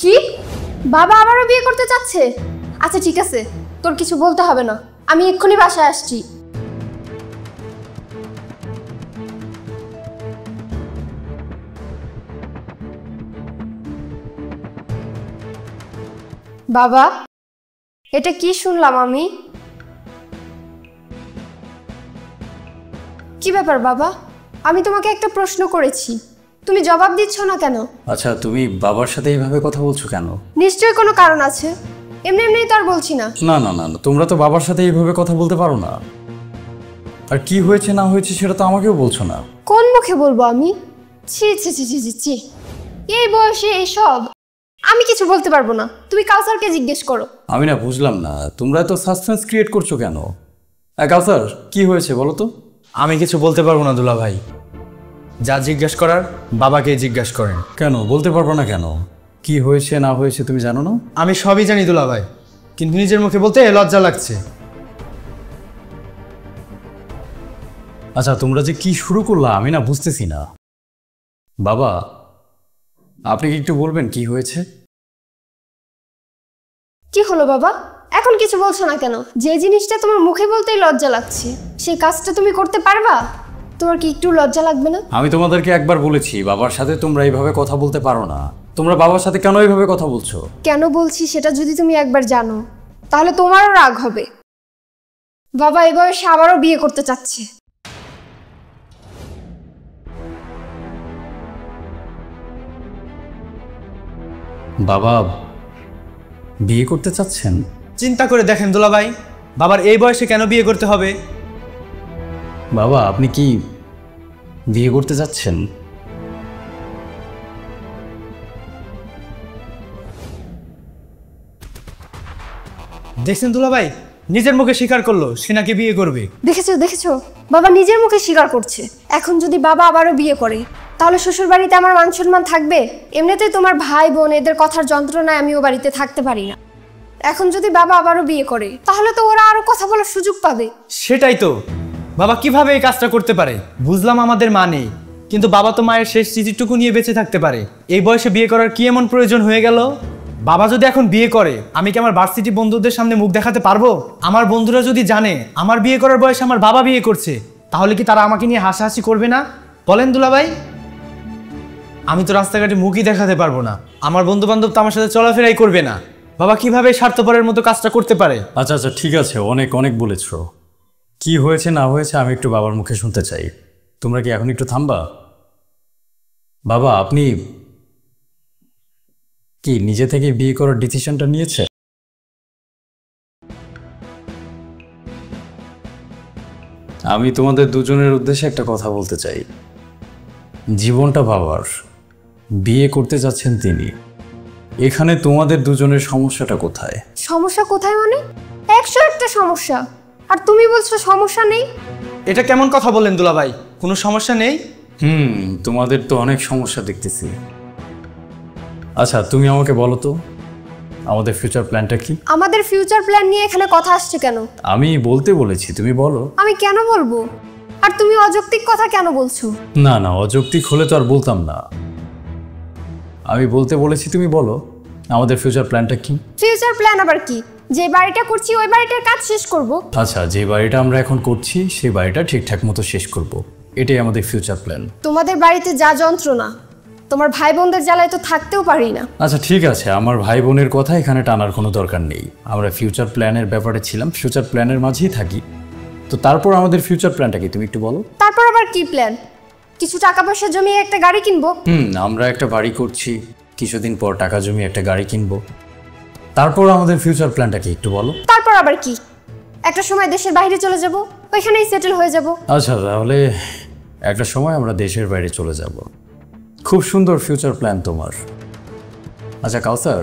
কি? বাবা আবারও বিয়ে করতে চাচ্ছে? আচ্ছা ঠিক আছে, তোর কিছু বলতে হবে না, আমি এক্ষুনি বাসায় আসছি। বাবা, এটা কি শুনলাম আমি? কি ব্যাপার বাবা? আমি তোমাকে একটা প্রশ্ন করেছি, তুমি জবাব দিচ্ছ না কেন? আচ্ছা, তুমি বাবার সাথে এইভাবে কথা বলছো কেন? নিশ্চয়ই কোনো কারণ আছে, এমনি এমনি তো আর বলছি না। না না না, তোমরা তো বাবার সাথে এইভাবে কথা বলতে পারো না। আর কি হয়েছে না হয়েছে সেটা তো আমাকেও বলছো না। কোন মুখে বলবো আমি? ছি ছি ছি ছি ছি ছি, এই বয়সে এইসব আমি কিছু বলতে পারবো না, তুমি কাউসারকে জিজ্ঞেস করো। আমি না বুঝলাম না, তোমরা তো সাসপেন্স ক্রিয়েট করছো কেন? কাউসার, কি হয়েছে বলো তো? আমি কিছু বলতে পারবো না দুলা ভাই, যা জিজ্ঞেস করার বাবাকে জিজ্ঞেস করেন। কেন বলতে পারবো না কেন? কি হয়েছে না হয়েছে তুমি জানো না? আমি সবই জানি দুলা ভাই, কিন্তু নিজের মুখে বলতে লজ্জা লাগছে। আচ্ছা, তোমরা যে কি শুরু করলা আমি না বুঝতেছি না। বাবা, আপনি কি একটু বলবেন কি হয়েছে? কি হলো বাবা, এখন কিছু বলছো না কেন? যে জিনিসটা তোমার মুখে বলতেই লজ্জা লাগছে, সেই কাজটা তুমি করতে পারবা? তোমার কি একটু লজ্জা লাগবে না? আমি তোমাদেরকে একবার বলেছি বাবার সাথে তোমরা এইভাবে কথা বলতে পারো না। তোমরা বাবার সাথে কেন এইভাবে কথা বলছো? কেন বলছি সেটা যদি তুমি একবার জানো তাহলে তোমারও রাগ হবে। বাবা এই বয়সে আবারও বিয়ে করতে চাচ্ছে। বাবা বিয়ে করতে চাচ্ছেন? চিন্তা করে দেখেন দুলা ভাই, বাবার এই বয়সে কেন বিয়ে করতে হবে? বাবা আপনি কি বিয়ে করতে চাচ্ছেন? দেখছেন দুলা ভাই, নিজের মুখে স্বীকার করলো সে নাকি বিয়ে করবে। দেখেছো দেখেছো, বাবা নিজের মুখে স্বীকার করছে। এখন যদি বাবা আবারও বিয়ে করে তাহলে শ্বশুর বাড়িতে আমার মান সম্মান থাকবে? এমনিতেই তোমার ভাই বোন এদের কথার যন্ত্রণায় আমি ও বাড়িতে থাকতে পারি না। এখন যদি বাবা আবারও বিয়ে করে তাহলে তো ওরা আরো কথা বলার সুযোগ পাবে। সেটাই তো, বাবা কিভাবে এই কাজটা করতে পারে? বুঝলাম আমাদের মা নেই, কিন্তু বাবা তো মায়ের শেষ চিঠিটুকু নিয়ে বেঁচে থাকতে পারে। এই বয়সে বিয়ে করার কি এমন প্রয়োজন হয়ে গেল? বাবা যদি এখন বিয়ে করে আমি কি আমার ভার্সিটি বন্ধুদের সামনে মুখ দেখাতে পারবো? আমার বন্ধুরা যদি জানে আমার বিয়ে করার বয়সে আমার বাবা বিয়ে করছে, তাহলে কি তারা আমাকে নিয়ে হাসাহাসি করবে না? বলেন দুলা ভাই। আমি তো রাস্তাঘাটে মুখই দেখাতে পারবো না, আমার বন্ধু বান্ধব তো আমার সাথে চলাফেরাই করবে না। বাবা কিভাবে স্বার্থপরের মতো কাজটা করতে পারে? আচ্ছা আচ্ছা ঠিক আছে, অনেক অনেক বলেছো। কি হয়েছে না হয়েছে আমি একটু বাবার মুখে শুনতে চাই। তোমরা কি এখন একটু থামবা? বাবা আপনি কি নিজে থেকে বিয়ে করার ডিসিশনটা নিয়েছে? আমি তোমাদের দুজনের উদ্দেশ্যে একটা কথা বলতে চাই। জীবনটা বাবার, বিয়ে করতে যাচ্ছেন তিনি। এখানে তোমাদের দুজনের সমস্যাটা কোথায়? সমস্যা কোথায় মানে? 101টা সমস্যা, আর তুমি বলছো সমস্যা নেই? এটা কেমন কথা বললেন দুলা ভাই? কোনো সমস্যা নেই? তোমাদের তো অনেক সমস্যা দেখতেছি। আচ্ছা তুমি আমাকে বলো তো, আমাদের ফিউচার প্ল্যানটা কি? আমাদের ফিউচার প্ল্যান নিয়ে এখানে কথা আসছে কেন? আমি বলতে বলেছি, তুমি বলো। আমি কেন বলবো? আর তুমি অযৌক্তিক কথা কেন বলছো? না না, অযৌক্তিক হলে তো আর বলতাম না। আমি বলতে বলেছি, তুমি বলো আমাদের ফিউচার প্ল্যানটা কি? ফিউচার প্ল্যান আবার কি? যে বাড়িটা করছি ওই বাড়িটার কাজ শেষ করব। আচ্ছা, যে বাড়িটা আমরা এখন করছি সেই বাড়িটা ঠিকঠাক মতো শেষ করব, এটাই আমাদের ফিউচার প্ল্যান। তোমাদের বাড়িতে যা যন্ত্রণা, তোমার ভাই বোনদের জ্বালায় তো থাকতেও পারি না। আচ্ছা ঠিক আছে, আমার ভাই বোনের কথা এখানে টানার কোনো দরকার নেই। আমরা ফিউচার প্ল্যানের ব্যাপারে ছিলাম, ফিউচার প্ল্যানের মাঝেই থাকি। তো তারপর আমাদের ফিউচার প্ল্যানটা কি তুমি একটু বলো। তারপর আবার কি প্ল্যান? কিছু টাকা পয়সা জমিয়ে একটা গাড়ি কিনবো। আমরা একটা বাড়ি করছি, কিছুদিন পর টাকা জমিয়ে একটা গাড়ি কিনবো। তারপর আমাদের ফিউচার প্ল্যানটা কি একটু বলো। তারপর আবার কি? একটা সময় দেশের বাইরে চলে যাব, ওইখানেই সেটেল হয়ে যাব। আচ্ছা তাহলে একটা সময় আমরা দেশের বাইরে চলে যাব। খুব সুন্দর ফিউচার প্ল্যান তোমার। আচ্ছা কাউসার,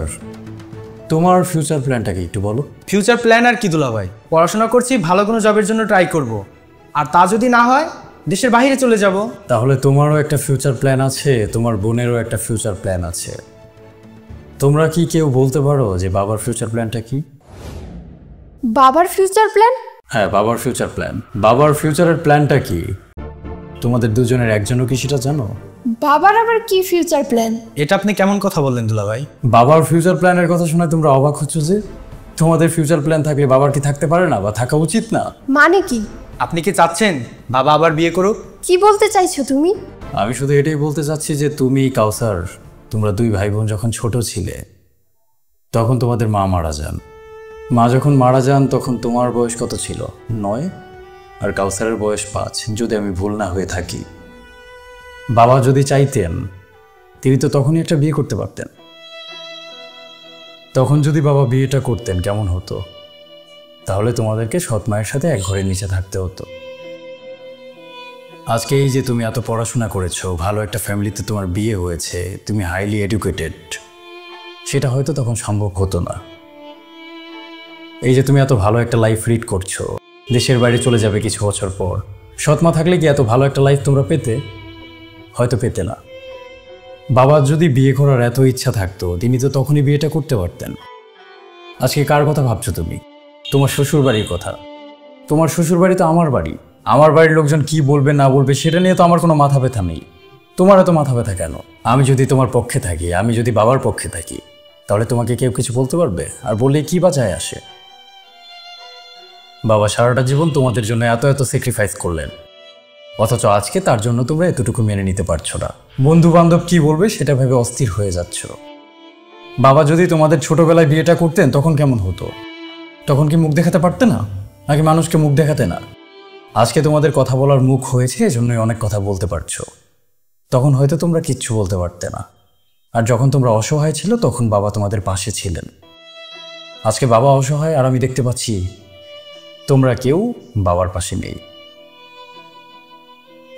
তোমার ফিউচার প্ল্যানটা কি একটু বলো। ফিউচার প্ল্যান আর কি দুলা ভাই, পড়াশোনা করছি, ভালো কোনো জবের জন্য ট্রাই করব, আর তা যদি না হয় দেশের বাইরে চলে যাব। তাহলে তোমারও একটা ফিউচার প্ল্যান আছে, তোমার বোনেরও একটা ফিউচার প্ল্যান আছে। তোমরা কি কেউ বলতে পারো যে বাবার ফিউচার প্ল্যানটা কি? বাবার ফিউচার প্ল্যান? হ্যাঁ, বাবার ফিউচার প্ল্যান। বাবার ফিউচারের প্ল্যানটা কি তোমাদের দুজনের একজনও কি সেটা জানো? বাবার আবার কি ফিউচার প্ল্যান? এটা আপনি কেমন কথা বললেন দুলাভাই? বাবার ফিউচার প্ল্যানের কথা শুনে তোমরা অবাক হচ্ছ যে? তোমাদের ফিউচার প্ল্যান থাকলে বাবার কি থাকতে পারে না বা থাকা উচিত না? মানে কি? আপনি কি চাচ্ছেন বাবা আবার বিয়ে করুক? কি বলতে চাইছো তুমি? আমি শুধু এটাই বলতে চাচ্ছি যে তুমি কাউসার, তোমরা দুই ভাই বোন যখন ছোট ছিলে তখন তোমাদের মা মারা যান। মা যখন মারা যান তখন তোমার বয়স কত ছিল? 9, আর কাউসারের বয়স 5, যদি আমি ভুল না হয়ে থাকি। বাবা যদি চাইতেন তিনি তো তখনই একটা বিয়ে করতে পারতেন। তখন যদি বাবা বিয়েটা করতেন কেমন হতো? তাহলে তোমাদেরকে সৎ মায়ের সাথে এক ঘরের নিচে থাকতে হতো। আজকে এই যে তুমি এত পড়াশোনা করেছো, ভালো একটা ফ্যামিলিতে তোমার বিয়ে হয়েছে, তুমি হাইলি এডুকেটেড, সেটা হয়তো তখন সম্ভব হতো না। এই যে তুমি এত ভালো একটা লাইফ লিড করছো, দেশের বাইরে চলে যাবে কিছু বছর পর, সৎমা থাকলে কি এত ভালো একটা লাইফ তোমরা পেতে? হয়তো পেতে না। বাবার যদি বিয়ে করার এত ইচ্ছা থাকতো তিনি তো তখনই বিয়েটা করতে পারতেন। আজকে কার কথা ভাবছো তুমি? তোমার শ্বশুর বাড়ির কথা। তোমার শ্বশুর বাড়ি তো আমার বাড়ি। আমার বাড়ির লোকজন কি বলবে না বলবে সেটা নিয়ে তো আমার কোনো মাথা ব্যথা নেই। তোমার এত মাথা ব্যথা কেন? আমি যদি তোমার পক্ষে থাকি, আমি যদি বাবার পক্ষে থাকি, তাহলে তোমাকে কেউ কিছু বলতে পারবে? আর বললে কি বা যায় আসে? বাবা সারাটা জীবন তোমাদের জন্য এত এত স্যাক্রিফাইস করলেন, অথচ আজকে তার জন্য তোমরা এতটুকু মেনে নিতে পারছো না। বন্ধু বান্ধব কি বলবে সেটা ভেবে অস্থির হয়ে যাচ্ছ। বাবা যদি তোমাদের ছোটবেলায় বিয়েটা করতেন তখন কেমন হতো? তখন কি মুখ দেখাতে পারতে না? নাকি মানুষকে মুখ দেখাতে না? আজকে তোমাদের কথা বলার মুখ হয়েছে, এজন্যই অনেক কথা বলতে পারছো। তখন হয়তো তোমরা কিচ্ছু বলতে পারতে না। আর যখন তোমরা অসহায় ছিল তখন বাবা তোমাদের পাশে ছিলেন। আজকে বাবা অসহায় আর আমি দেখতে পাচ্ছি তোমরা কেউ বাবার পাশে নেই।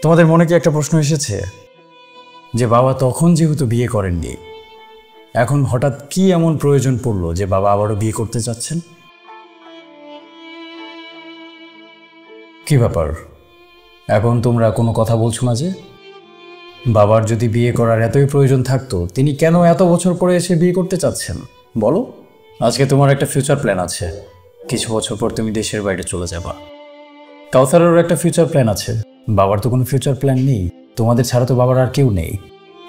তোমাদের মনে কি একটা প্রশ্ন এসেছে যে বাবা তখন যেহেতু বিয়ে করেননি, এখন হঠাৎ কি এমন প্রয়োজন পড়লো যে বাবা আবারও বিয়ে করতে চাচ্ছেন? কি ব্যাপার, এখন তোমরা কোনো কথা বলছো না যে? বাবার যদি বিয়ে করার এতই প্রয়োজন থাকতো তিনি কেন এত বছর পরে এসে বিয়ে করতে চাচ্ছেন বলো? আজকে তোমার একটা ফিউচার প্ল্যান আছে, কিছু বছর পর তুমি দেশের বাইরে চলে যাবা। কাউসারেরও একটা ফিউচার প্ল্যান আছে, বাবার তো কোনো ফিউচার প্ল্যান নেই। তোমাদের ছাড়া তো বাবার আর কেউ নেই।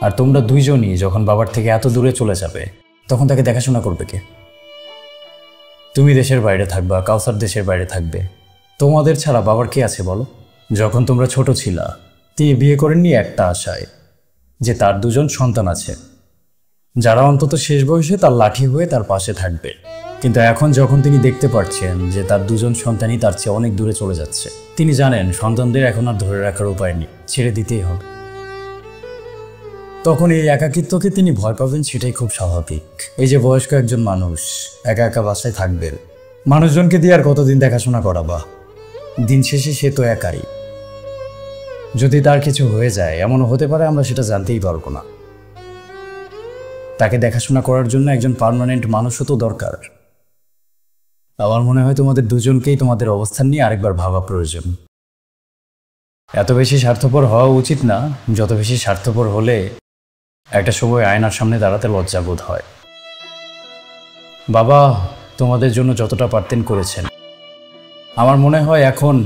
আর তোমরা দুইজনই যখন বাবার থেকে এত দূরে চলে যাবে তখন তাকে দেখাশোনা করবে কে? তুমি দেশের বাইরে থাকবা, কাউসার দেশের বাইরে থাকবে, তোমাদের ছাড়া বাবার কে আছে বলো? যখন তোমরা ছোট ছিলা তিনি বিয়ে করেননি একটা আশায় যে তার দুজন সন্তান আছে, যারা অন্তত শেষ বয়সে তার লাঠি হয়ে তার পাশে থাকবে। কিন্তু এখন যখন তিনি দেখতে পাচ্ছেন যে তার দুজন সন্তানই তার চেয়ে অনেক দূরে চলে যাচ্ছে, তিনি জানেন সন্তানদের এখন আর ধরে রাখার উপায় নেই, ছেড়ে দিতেই হবে। তখন এই একাকিত্বকে তিনি ভয় পাবেন, সেটাই খুব স্বাভাবিক। এই যে বয়স্ক একজন মানুষ একা একা বাসায় থাকবেন, মানুষজনকে দিয়ে আর কতদিন দেখাশোনা করাবা? দিন শেষে সে তো একাই। যদি তার কিছু হয়ে যায় এমনও হতে পারে আমরা সেটা জানতেই পারবো না। তাকে দেখাশোনা করার জন্য একজন পার্মানেন্ট মানুষও তো দরকার। আমার মনে হয় তোমাদের দুজনকেই তোমাদের অবস্থান নিয়ে আরেকবার ভাবা প্রয়োজন। এত বেশি স্বার্থপর হওয়া উচিত না, যত বেশি স্বার্থপর হলে একটা সময় আয়নার সামনে দাঁড়াতে লজ্জা বোধ হয়। বাবা তোমাদের জন্য যতটা পারতেন করেছেন, আমার মনে হয় এখন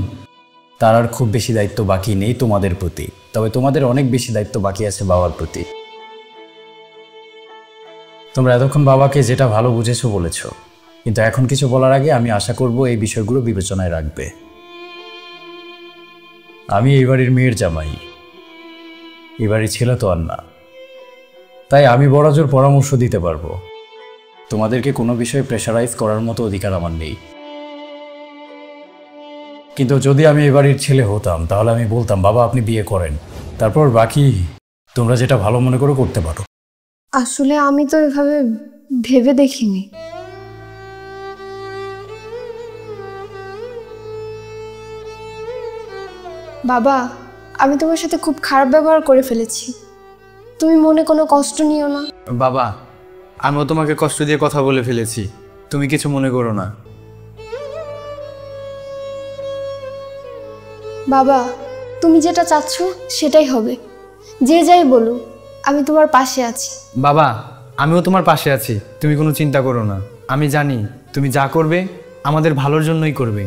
তার আর খুব বেশি দায়িত্ব বাকি নেই তোমাদের প্রতি। তবে তোমাদের অনেক বেশি দায়িত্ব বাকি আছে বাবার প্রতি। তোমরা এতক্ষণ বাবাকে যেটা ভালো বুঝেছো বলেছো, কিন্তু এখন কিছু বলার আগে আমি আশা করব এই বিষয়গুলো বিবেচনায় রাখবে। আমি এই বাড়ির মেয়ের জামাই, এই বাড়ির ছেলে তো আর না, তাই আমি বড়জোর পরামর্শ দিতে পারবো। তোমাদেরকে কোনো বিষয়ে প্রেশারাইজ করার মতো অধিকার আমার নেই। কিন্তু যদি আমি এই বাড়ির ছেলে হতাম তাহলে আমি বলতাম বাবা আপনি বিয়ে করেন, তারপর বাকি তোমরা যেটা ভালো মনে করো করতে পারো। আসলে আমি তো এভাবে ভেবে দেখিনি। বাবা আমি তোমার সাথে খুব খারাপ ব্যবহার করে ফেলেছি, তুমি মনে কোনো কষ্ট নিও না। বাবা আমিও তোমাকে কষ্ট দিয়ে কথা বলে ফেলেছি, তুমি কিছু মনে করো না। বাবা তুমি যেটা চাচ্ছ সেটাই হবে, যে যাই বলো আমি তোমার পাশে আছি। বাবা আমিও তোমার পাশে আছি, তুমি কোনো চিন্তা করো না। আমি জানি তুমি যা করবে আমাদের ভালোর জন্যই করবে।